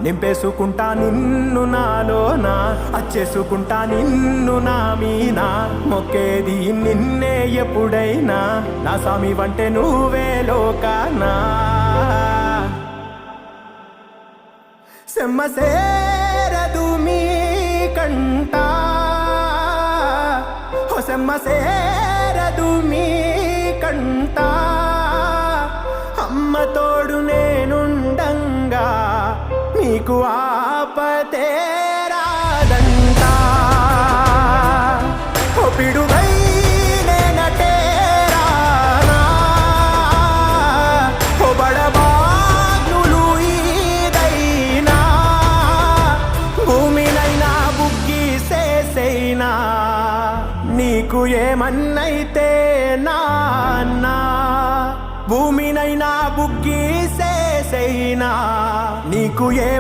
నింపేసుకుంటా నిన్ను నాలోన, అచ్చేసుకుంటా నిన్ను నా మీనా, మొక్కేది నిన్నే ఎప్పుడైనా, నా స్వామి వంటే నువ్వే లోకానా. సెమ్మసేరదు మీ కంట, సెమ్మసేరదు మీ కంట, అమ్మ తోడు నేనుండంగా మీకు ఆపతే రాదంట. ఓ పిడుగై నేనటే రానా, ఓ బడబాగ్నులు ఈదైనా, భూమినైనా బుగ్గి సేసైనా, నీకు ఏమన్నైతే నాన్నా, భూమినైనా బుగ్గి సేసైనా, నీకు ఏ